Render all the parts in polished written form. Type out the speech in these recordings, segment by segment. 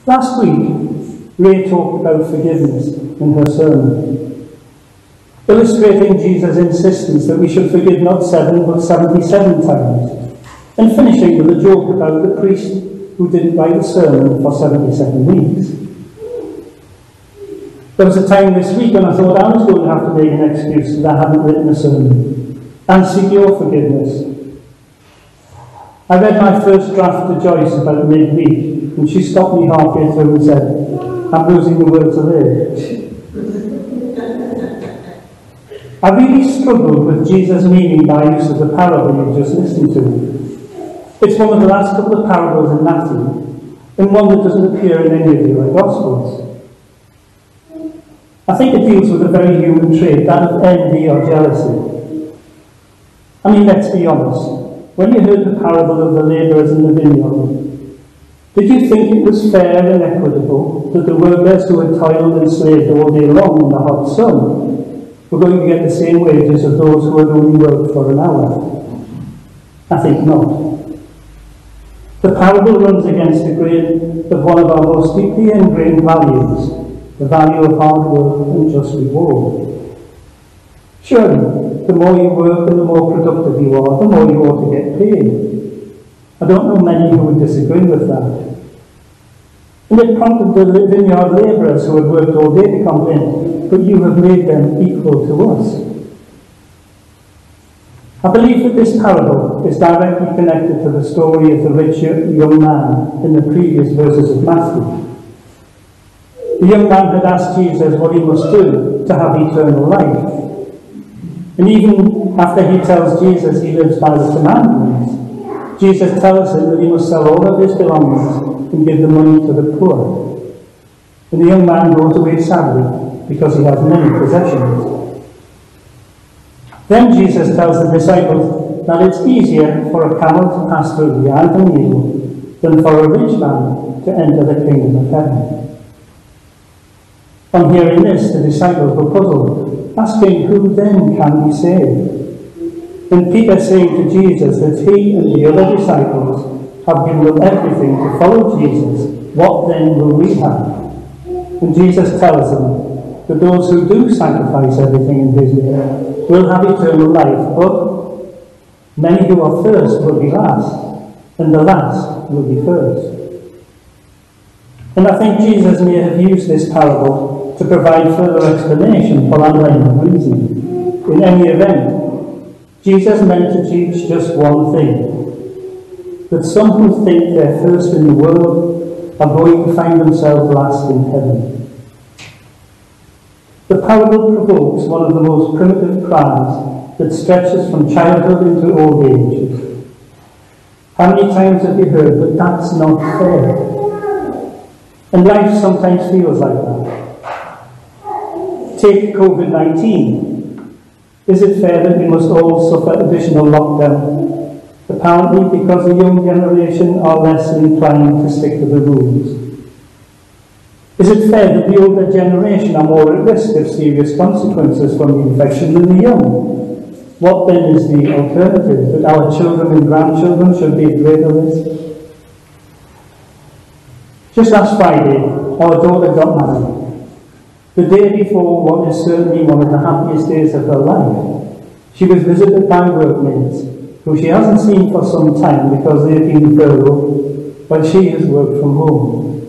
Last week, Ray talked about forgiveness in her sermon, illustrating Jesus' insistence that we should forgive not 7 but 77 times, and finishing with a joke about the priest who didn't write a sermon for 77 weeks. There was a time this week when I thought I was going to have to make an excuse that I hadn't written a sermon, and seek your forgiveness. I read my first draft to Joyce about midweek, and she stopped me halfway through and said, "I'm losing the will to live." I really struggled with Jesus' meaning by use of the parable you just listened to. It's one of the last couple of parables in Matthew, and one that doesn't appear in any of the other Gospels. I think it deals with a very human trait, that of envy or jealousy. I mean, let's be honest. When you heard the parable of the labourers in the vineyard, did you think it was fair and equitable that the workers who had toiled and slaved all day long in the hot sun were going to get the same wages as those who had only worked for an hour? I think not. The parable runs against the grain of one of our most deeply ingrained values, the value of hard work and just reward. Surely, the more you work and the more productive you are, the more you ought to get paid. I don't know many who would disagree with that. And it prompted the vineyard labourers who had worked all day to complain, "But you have made them equal to us." I believe that this parable is directly connected to the story of the rich young man in the previous verses of Matthew. The young man had asked Jesus what he must do to have eternal life. And even after he tells Jesus he lives by the commandments, Jesus tells him that he must sell all of his belongings and give the money to the poor. And the young man goes away sadly because he has many possessions. Then Jesus tells the disciples that it's easier for a camel to pass through the eye of a needle than for a rich man to enter the kingdom of heaven. On hearing this, the disciples were puzzled, asking who then can be saved. And Peter saying to Jesus that he and the other disciples have given up everything to follow Jesus, what then will we have? And Jesus tells them that those who do sacrifice everything in his name will have eternal life, but many who are first will be last, and the last will be first. And I think Jesus may have used this parable to provide further explanation for that line of reasoning. In any event, Jesus meant to teach just one thing, that some who think they're first in the world are going to find themselves last in heaven. The parable provokes one of the most primitive cries that stretches from childhood into old age. How many times have you heard that that's not fair? And life sometimes feels like that. Take COVID-19. Is it fair that we must all suffer additional lockdown? Apparently because the young generation are less inclined to stick to the rules. Is it fair that the older generation are more at risk of serious consequences from the infection than the young? What then is the alternative? That our children and grandchildren should be at greater risk? Just last Friday, our daughter got married. The day before what is certainly one of the happiest days of her life, she was visited by workmates who she hasn't seen for some time because they've been furloughed, while she has worked from home.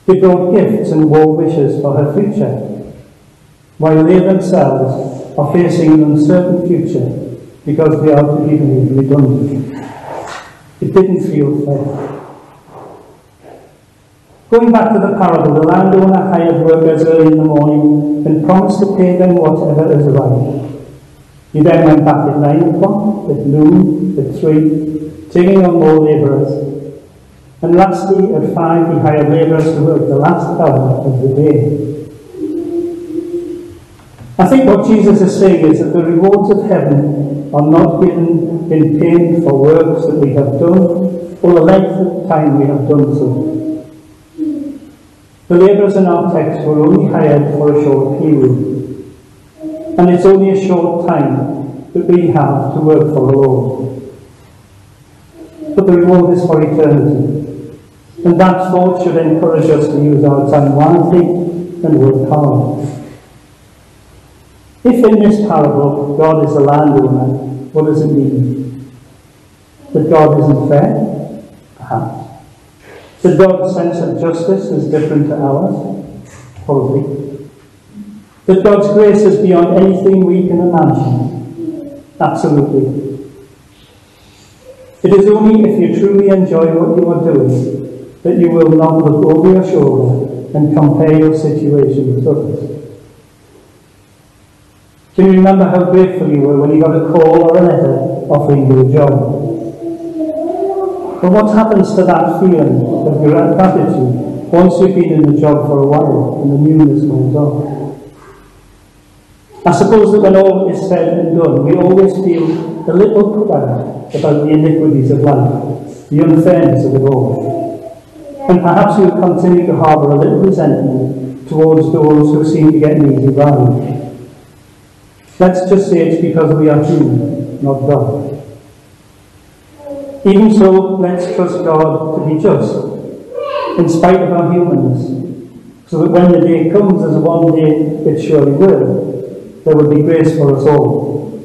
They brought gifts and warm wishes for her future, while they themselves are facing an uncertain future because they are to be made redundant. It didn't feel fair. Going back to the parable, the landowner hired workers early in the morning and promised to pay them whatever is right. He then went back at 9 o'clock, at noon, at 3, taking on more labourers. And lastly, at 5, he hired labourers to work the last hour of the day. I think what Jesus is saying is that the rewards of heaven are not given in payment for works that we have done or the length of time we have done so. The labourers in our text were only hired for a short period, and it's only a short time that we have to work for the Lord. But the reward is for eternity. And that thought should encourage us to use our time wisely and work hard. If in this parable God is a landowner, what does it mean? That God isn't fair? Perhaps. That God's sense of justice is different to ours? Probably. That God's grace is beyond anything we can imagine? Absolutely. It is only if you truly enjoy what you are doing that you will not look over your shoulder and compare your situation with others. Can you remember how grateful you were when you got a call or a letter offering you a job? But what happens to that feeling of gratitude once you've been in the job for a while and the newness goes on? I suppose that when all is said and done, we always feel a little proud about the iniquities of life, the unfairness of it all. And perhaps you'll continue to harbour a little resentment towards those who seem to get an easy ride. Let's just say it's because we are human, not God. Even so, let's trust God to be just, in spite of our humanness, so that when the day comes, as one day it surely will, there will be grace for us all.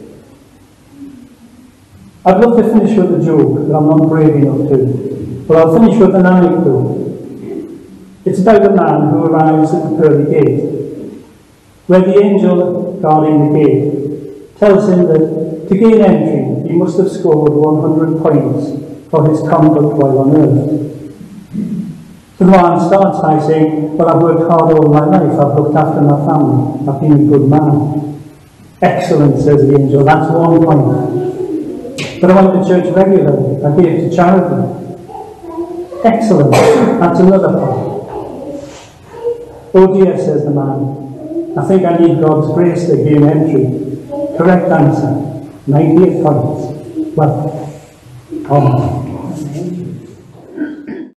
I'd love to finish with a joke, but I'm not brave enough to. But I'll finish with an anecdote. It's about a man who arrives at the pearly gate, where the angel guarding the gate tells him that to gain entry he must have scored 100 points for his conduct while on earth. So the man starts by saying, well, I've worked hard all my life, I've looked after my family, I've been a good man. Excellent, says the angel, that's 1 point. But I went to church regularly, I gave to charity. Excellent, that's another point. Oh dear, says the man, I think I need God's grace to gain entry. Correct answer, 98 points. Well, amen.